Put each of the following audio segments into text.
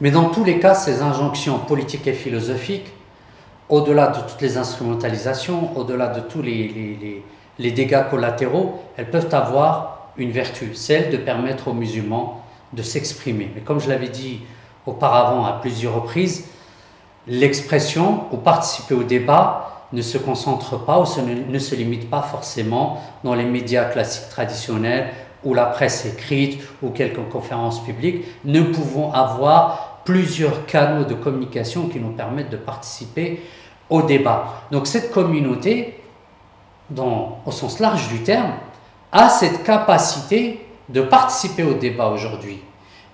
Mais dans tous les cas, ces injonctions politiques et philosophiques, au-delà de toutes les instrumentalisations, au-delà de tous les dégâts collatéraux, elles peuvent avoir une vertu, celle de permettre aux musulmans de s'exprimer. Mais comme je l'avais dit auparavant à plusieurs reprises, l'expression ou participer au débat ne se concentre pas ou ne se limite pas forcément dans les médias classiques traditionnels ou la presse écrite ou quelques conférences publiques. Nous pouvons avoir plusieurs canaux de communication qui nous permettent de participer au débat. Donc cette communauté, au sens large du terme, a cette capacité de participer au débat aujourd'hui.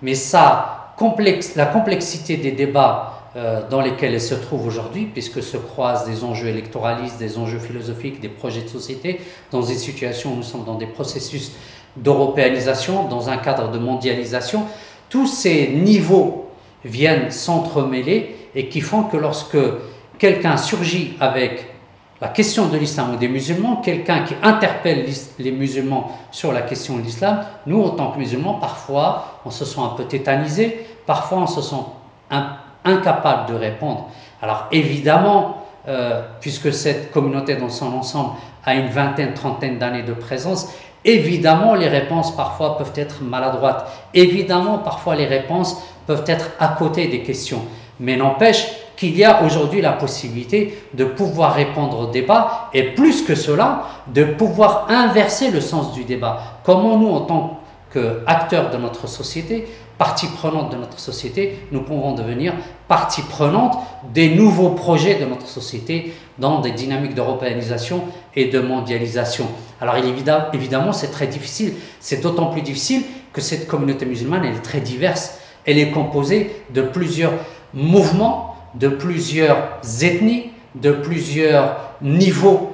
Mais la complexité des débats dans lesquels elle se trouve aujourd'hui, puisque se croisent des enjeux électoralistes, des enjeux philosophiques, des projets de société, dans une situation où nous sommes dans des processus d'européanisation, dans un cadre de mondialisation, tous ces niveaux viennent s'entremêler et qui font que lorsque quelqu'un surgit avec la question de l'islam ou des musulmans, quelqu'un qui interpelle les musulmans sur la question de l'islam, nous, en tant que musulmans, parfois, on se sent un peu tétanisé, parfois, on se sent incapable de répondre. Alors, évidemment, puisque cette communauté dans son ensemble a une vingtaine, trentaine d'années de présence, évidemment, les réponses, parfois, peuvent être maladroites. Évidemment, parfois, les réponses peuvent être à côté des questions. Mais n'empêche qu'il y a aujourd'hui la possibilité de pouvoir répondre au débat et plus que cela, de pouvoir inverser le sens du débat. Comment nous, en tant qu'acteurs de notre société, partie prenante de notre société, nous pouvons devenir partie prenante des nouveaux projets de notre société dans des dynamiques d'européanisation et de mondialisation. Alors évidemment, c'est très difficile. C'est d'autant plus difficile que cette communauté musulmane, elle est très diverse. Elle est composée de plusieurs mouvements, de plusieurs ethnies, de plusieurs niveaux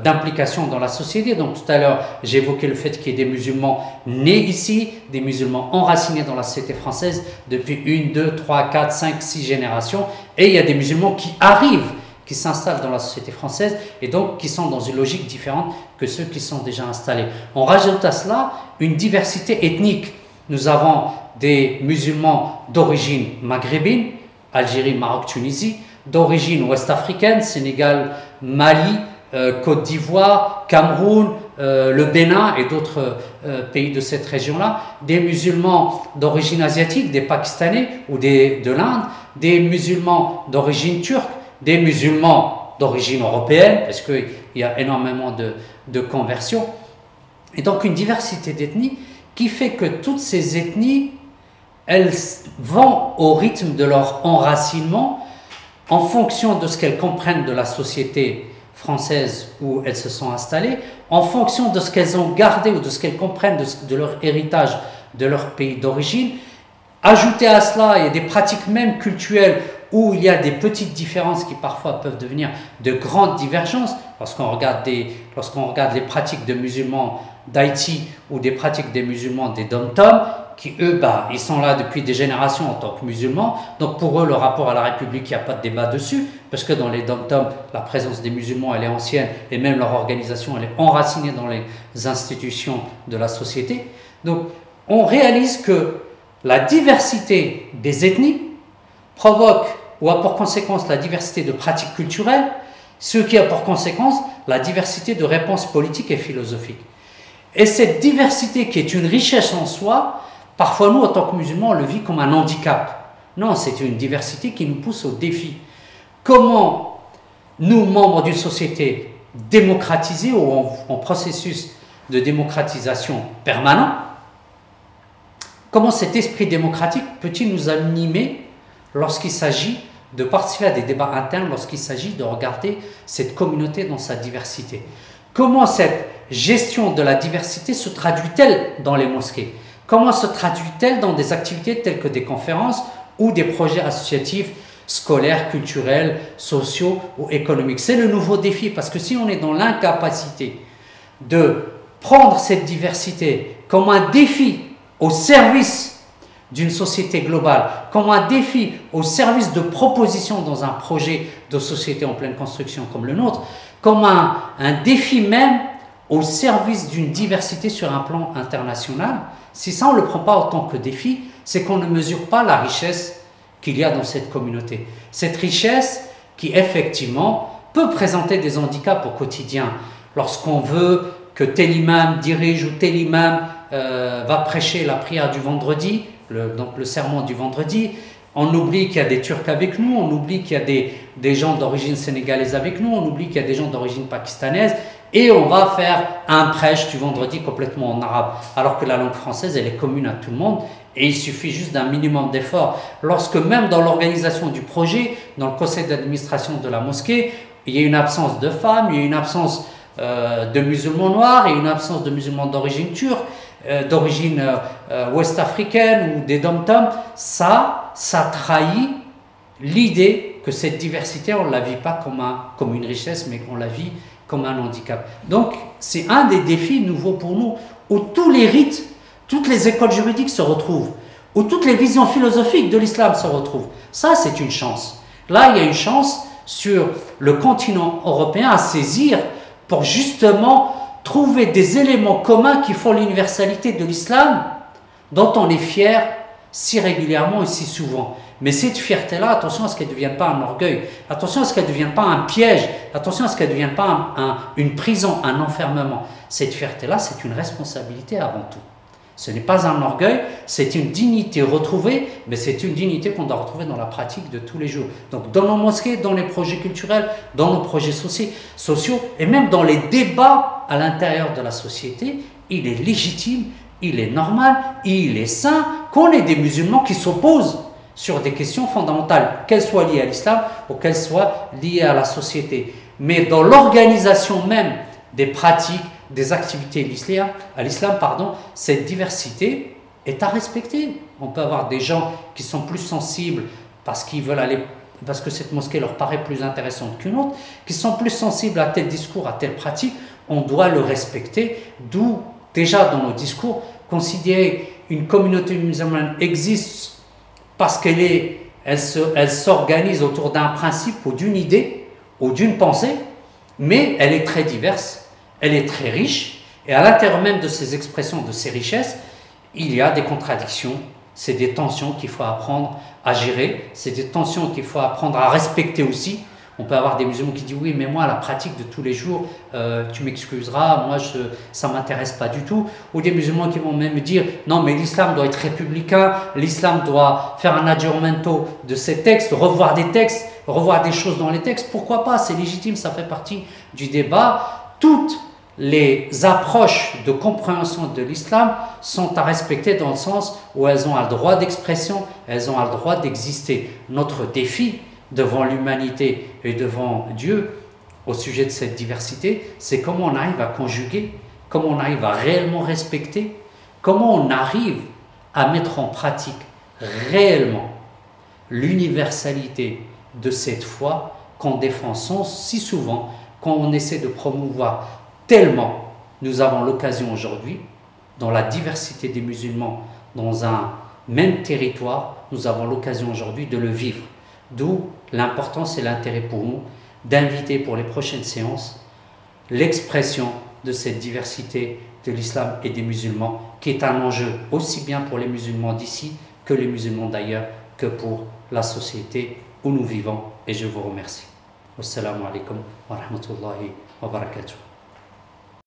d'implication dans la société. Donc tout à l'heure, j'évoquais le fait qu'il y ait des musulmans nés ici, des musulmans enracinés dans la société française depuis 1, 2, 3, 4, 5, 6 générations. Et il y a des musulmans qui arrivent, qui s'installent dans la société française et donc qui sont dans une logique différente que ceux qui sont déjà installés. On rajoute à cela une diversité ethnique. Nous avons des musulmans d'origine maghrébine, Algérie, Maroc, Tunisie, d'origine ouest-africaine, Sénégal, Mali, Côte d'Ivoire, Cameroun, le Bénin et d'autres pays de cette région-là, des musulmans d'origine asiatique, des Pakistanais ou de l'Inde, des musulmans d'origine turque, des musulmans d'origine européenne, parce qu'il y a énormément de conversions, et donc une diversité d'ethnies qui fait que toutes ces ethnies, elles vont au rythme de leur enracinement en fonction de ce qu'elles comprennent de la société française où elles se sont installées, en fonction de ce qu'elles ont gardé ou de ce qu'elles comprennent de leur héritage, de leur pays d'origine. Ajouter à cela, il y a des pratiques même culturelles où il y a des petites différences qui parfois peuvent devenir de grandes divergences. Lorsqu'on regarde les pratiques de musulmans d'Haïti ou des pratiques des musulmans des Dom-Tom, qui eux, ils sont là depuis des générations en tant que musulmans. Donc pour eux, le rapport à la République, il n'y a pas de débat dessus, parce que dans les Dom-Tom, la présence des musulmans, elle est ancienne, et même leur organisation, elle est enracinée dans les institutions de la société. Donc on réalise que la diversité des ethnies provoque ou a pour conséquence la diversité de pratiques culturelles, ce qui a pour conséquence la diversité de réponses politiques et philosophiques. Et cette diversité qui est une richesse en soi, parfois nous, en tant que musulmans, on le vit comme un handicap. Non, c'est une diversité qui nous pousse au défi. Comment nous, membres d'une société démocratisée ou en processus de démocratisation permanent, comment cet esprit démocratique peut-il nous animer lorsqu'il s'agit de participer à des débats internes, lorsqu'il s'agit de regarder cette communauté dans sa diversité? Comment cette gestion de la diversité se traduit-elle dans les mosquées? Comment se traduit-elle dans des activités telles que des conférences ou des projets associatifs, scolaires, culturels, sociaux ou économiques? C'est le nouveau défi, parce que si on est dans l'incapacité de prendre cette diversité comme un défi au service d'une société globale, comme un défi au service de propositions dans un projet de société en pleine construction comme le nôtre, comme un défi même au service d'une diversité sur un plan international, si ça on ne le prend pas en tant que défi, c'est qu'on ne mesure pas la richesse qu'il y a dans cette communauté. Cette richesse qui, effectivement, peut présenter des handicaps au quotidien. Lorsqu'on veut que tel imam dirige ou tel imam va prêcher la prière du vendredi, donc le sermon du vendredi, on oublie qu'il y a des Turcs avec nous, on oublie qu'il y a des gens d'origine sénégalaise avec nous, on oublie qu'il y a des gens d'origine pakistanaise, et on va faire un prêche du vendredi complètement en arabe, alors que la langue française, elle est commune à tout le monde, et il suffit juste d'un minimum d'effort. Lorsque même dans l'organisation du projet, dans le conseil d'administration de la mosquée, il y a une absence de femmes, il y a une absence de musulmans noirs et une absence de musulmans d'origine turque, d'origine ouest-africaine ou des dom-toms, ça trahit l'idée que cette diversité, on ne la vit pas comme une richesse, mais qu'on la vit comme un handicap. Donc, c'est un des défis nouveaux pour nous, où tous les rites, toutes les écoles juridiques se retrouvent, où toutes les visions philosophiques de l'islam se retrouvent. Ça, c'est une chance. Là, il y a une chance sur le continent européen à saisir pour justement trouver des éléments communs qui font l'universalité de l'islam, dont on est fier si régulièrement et si souvent. Mais cette fierté-là, attention à ce qu'elle ne devienne pas un orgueil, attention à ce qu'elle ne devienne pas un piège, attention à ce qu'elle ne devienne pas une prison, un enfermement. Cette fierté-là, c'est une responsabilité avant tout. Ce n'est pas un orgueil, c'est une dignité retrouvée, mais c'est une dignité qu'on doit retrouver dans la pratique de tous les jours. Donc dans nos mosquées, dans les projets culturels, dans nos projets sociaux, et même dans les débats à l'intérieur de la société, il est légitime, il est normal, il est sain qu'on ait des musulmans qui s'opposent sur des questions fondamentales, qu'elles soient liées à l'islam ou qu'elles soient liées à la société. Mais dans l'organisation même des pratiques, des activités à l'islam, cette diversité est à respecter. On peut avoir des gens qui sont plus sensibles parce qu'ils veulent aller, parce que cette mosquée leur paraît plus intéressante qu'une autre, qui sont plus sensibles à tel discours, à telle pratique. On doit le respecter, d'où déjà dans nos discours, considérer une communauté musulmane existe parce elle s'organise autour d'un principe ou d'une idée ou d'une pensée, mais elle est très diverse. Elle est très riche, et à l'intérieur même de ces expressions, de ces richesses, il y a des contradictions, c'est des tensions qu'il faut apprendre à gérer, c'est des tensions qu'il faut apprendre à respecter aussi. On peut avoir des musulmans qui disent « oui, mais moi, la pratique de tous les jours, tu m'excuseras, moi, ça ne m'intéresse pas du tout ». Ou des musulmans qui vont même dire « non, mais l'islam doit être républicain, l'islam doit faire un aggiornamento de ces textes, revoir des choses dans les textes. Pourquoi pas? C'est légitime, ça fait partie du débat. » Toutes les approches de compréhension de l'islam sont à respecter dans le sens où elles ont un droit d'expression, elles ont un droit d'exister. Notre défi devant l'humanité et devant Dieu au sujet de cette diversité, c'est comment on arrive à conjuguer, comment on arrive à réellement respecter, comment on arrive à mettre en pratique réellement l'universalité de cette foi qu'on défend si souvent, quand on essaie de promouvoir tellement. Nous avons l'occasion aujourd'hui, dans la diversité des musulmans, dans un même territoire, nous avons l'occasion aujourd'hui de le vivre. D'où l'importance et l'intérêt pour nous d'inviter pour les prochaines séances l'expression de cette diversité de l'islam et des musulmans, qui est un enjeu aussi bien pour les musulmans d'ici que les musulmans d'ailleurs, que pour la société où nous vivons. Et je vous remercie. Wassalamu alaikum wa rahmatullahi wa barakatuh.